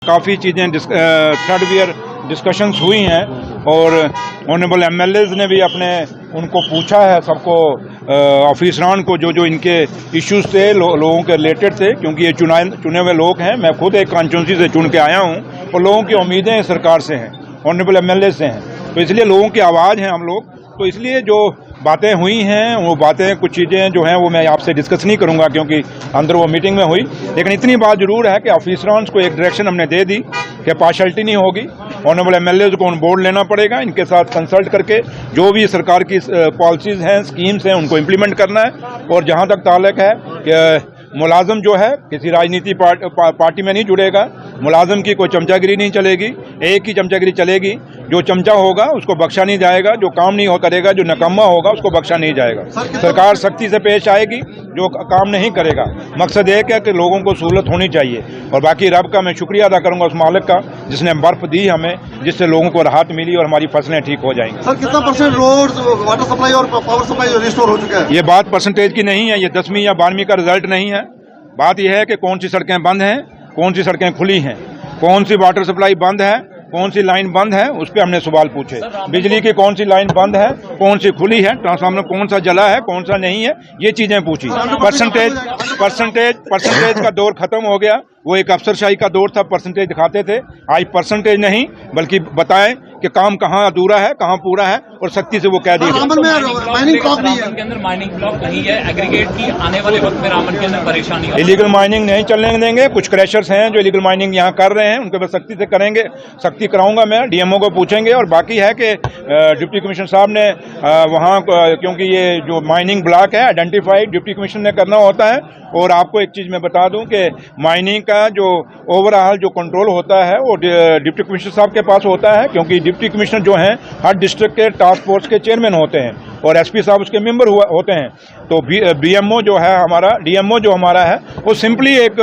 काफ़ी चीज़ें third year discussions हुई हैं और ऑनरेबल एमएलएज ने भी अपने उनको पूछा है सबको ऑफिसरान को जो इनके इश्यूज थे लोगों के रिलेटेड थे, क्योंकि ये चुने हुए लोग हैं। मैं खुद एक कॉन्स्टिट्यूंसी से चुन के आया हूँ और लोगों की उम्मीदें सरकार से हैं, ऑनरेबल एमएलए से हैं, तो इसलिए लोगों की आवाज़ है हम लोग। तो इसलिए जो बातें हुई हैं वो बातें कुछ चीज़ें जो हैं वो मैं आपसे डिस्कस नहीं करूंगा क्योंकि अंदर वो मीटिंग में हुई, लेकिन इतनी बात जरूर है कि ऑफिसरान को एक डायरेक्शन हमने दे दी कि पार्शलिटी नहीं होगी। ऑनरेबल एमएलए को ऑन बोर्ड लेना पड़ेगा, इनके साथ कंसल्ट करके जो भी सरकार की पॉलिसीज़ हैं, स्कीम्स हैं, उनको इम्प्लीमेंट करना है। और जहाँ तक ताल्लुक है कि मुलाजम जो है किसी राजनीति पार्टी में नहीं जुड़ेगा, मुलाजम की कोई चमचागिरी नहीं चलेगी, एक ही चमचागिरी चलेगी। जो चमचा होगा उसको बख्शा नहीं जाएगा, जो काम नहीं करेगा, जो नकम्मा होगा उसको बख्शा नहीं जाएगा। सरकार सख्ती से पेश आएगी जो काम नहीं करेगा। मकसद एक है कि लोगों को सहूलत होनी चाहिए। और बाकी रब का मैं शुक्रिया अदा करूंगा उस मालिक का जिसने बर्फ दी हमें, जिससे लोगों को राहत मिली और हमारी फसलें ठीक हो जाएंगी। सर कितना परसेंट रोड, वाटर सप्लाई और पावर सप्लाई रिस्टोर हो चुका है? ये बात परसेंटेज की नहीं है, ये 10वीं या 12वीं का रिजल्ट नहीं है। बात यह है कि कौन सी सड़कें बंद हैं, कौन सी सड़कें खुली हैं, कौन सी वाटर सप्लाई बंद है, कौन सी लाइन बंद है, उस पर हमने सवाल पूछे। बिजली की कौन सी लाइन बंद है, कौन सी खुली है, ट्रांसफार्मर कौन सा जला है, कौन सा नहीं है, ये चीजें पूछी। परसेंटेज का दौर खत्म हो गया। वो एक अफसरशाही का दौर था, परसेंटेज दिखाते थे। आज परसेंटेज नहीं बल्कि बताएं कि काम कहाँ अधूरा है, कहाँ पूरा है, और सख्ती से वो कह दिया। के अंदर माइनिंग ब्लॉक नहीं है, एग्रीगेट की आने वाले वक्त में रामन के अंदर परेशानी है। इलीगल माइनिंग नहीं चलने देंगे। कुछ क्रैशर्स हैं जो इलीगल माइनिंग यहाँ कर रहे हैं, उनके पर सख्ती से करेंगे, सख्ती कराऊंगा मैं, डीएमओ को पूछेंगे। और बाकी है कि डिप्टी कमिश्नर साहब ने वहाँ, क्योंकि ये जो माइनिंग ब्लॉक है आइडेंटिफाइड डिप्टी कमिश्नर ने करना होता है। और आपको एक चीज मैं बता दूं कि माइनिंग का जो ओवरऑल जो कंट्रोल होता है वो डिप्टी कमिश्नर साहब के पास होता है, क्योंकि डिप्टी कमिश्नर जो हैं हर डिस्ट्रिक्ट के टास्क फोर्स के चेयरमैन होते हैं और एसपी साहब उसके मेंबर होते हैं। तो बीएमओ जो है हमारा, डीएमओ जो हमारा है, वो सिंपली एक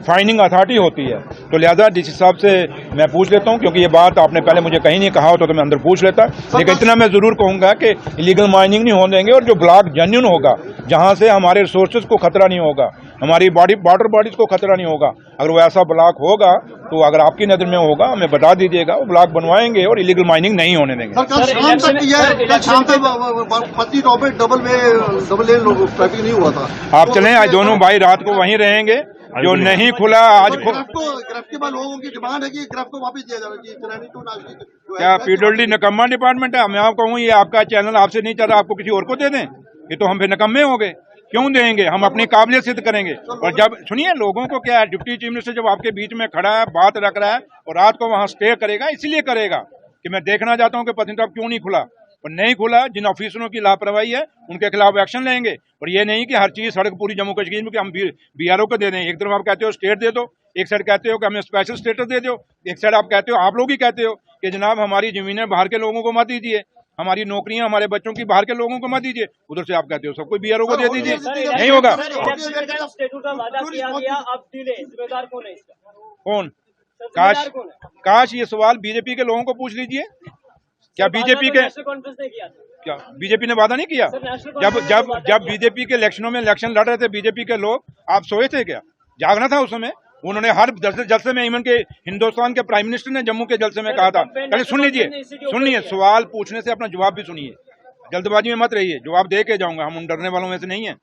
फाइनिंग अथॉरिटी होती है। तो लिहाजा डीसी साहब से मैं पूछ लेता हूं, क्योंकि ये बात आपने पहले मुझे कहीं नहीं कहा होता तो मैं अंदर पूछ लेता, लेकिन इतना मैं जरूर कहूंगा कि इलीगल माइनिंग नहीं होने देंगे। और जो ब्लॉक जेन्युइन होगा, जहां से हमारे रिसोर्सेज को खतरा नहीं होगा, हमारी वाटर बॉडीज को खतरा नहीं होगा, अगर वो ऐसा ब्लॉक होगा तो अगर आपकी नजर में होगा हमें बता दीजिएगा, वो ब्लॉक बनवाएंगे और इलीगल माइनिंग नहीं होने देंगे। ट्रैफिक नहीं हुआ था। आप चलें, आज दोनों भाई रात को वहीं रहेंगे। जो नहीं खुला आज ग्राफ के बाद लोगों की डिमांड है कि ग्राफ को वापस दिया जाना। क्या पीडब्ल्यूडी निकम्मा डिपार्टमेंट है? मैं आपको कहूँ ये आपका चैनल आपसे नहीं चल रहा, आपको किसी और को दे दें, ये तो हम फिर निकम्मे हो गए। क्यों देंगे? हम अपनी काबिलियत सिद्ध करेंगे। और जब सुनिए, लोगों को क्या है, डिप्टी चीफ मिनिस्टर जब आपके बीच में खड़ा है, बात रख रहा है और रात को वहां स्टे करेगा, इसलिए करेगा कि मैं देखना चाहता हूं कि पत्नीटॉप क्यों नहीं खुला। और नहीं खुला, जिन ऑफिसरों की लापरवाही है उनके खिलाफ एक्शन लेंगे। और ये नहीं कि हर चीज सड़क पूरी जम्मू कश्मीर में कि हम बीआरओ को दे दें। एक तरफ आप कहते हो स्टेट दे दो, एक साइड कहते हो कि हमें स्पेशल स्टेटस दे दो, एक साइड आप कहते हो, आप लोग ही कहते हो कि जनाब हमारी जमीनें बाहर के लोगों को मत दीजिए, हमारी नौकरियां हमारे बच्चों की बाहर के लोगों को मत दीजिए। उधर से आप कहते हो सबको बीआरओ को दे दीजिए। नहीं होगा। कौन? काश ये सवाल बीजेपी के लोगों को पूछ लीजिए। क्या बीजेपी के क्या बीजेपी ने वादा नहीं किया? जब बीजेपी के इलेक्शनों में इलेक्शन लड़ रहे थे बीजेपी के लोग, आप सोए थे क्या? जागना था उस समय। उन्होंने हर जलसे में, इवन के हिंदुस्तान के प्राइम मिनिस्टर ने जम्मू के जलसे में कहा था। पहले सुन लीजिए, सुनिए, सवाल पूछने से अपना जवाब भी सुनिए, जल्दबाजी में मत रहिए। जवाब दे के जाऊंगा, हम उन डरने वालों में से नहीं है।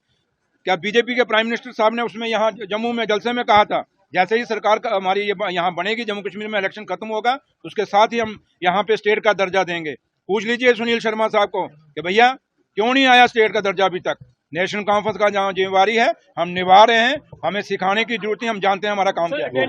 क्या बीजेपी के प्राइम मिनिस्टर साहब ने उसमें यहाँ जम्मू में जलसे में कहा था जैसे ही सरकार का हमारी यहाँ बनेगी, जम्मू कश्मीर में इलेक्शन खत्म होगा, उसके साथ ही हम यहाँ पे स्टेट का दर्जा देंगे। पूछ लीजिए सुनील शर्मा साहब को कि भैया क्यों नहीं आया स्टेट का दर्जा अभी तक। नेशनल कॉन्फ्रेंस का जहाँ जिम्मेवारी है हम निभा रहे हैं, हमें सिखाने की जरूरत नहीं, हम जानते हैं हमारा काम क्या है।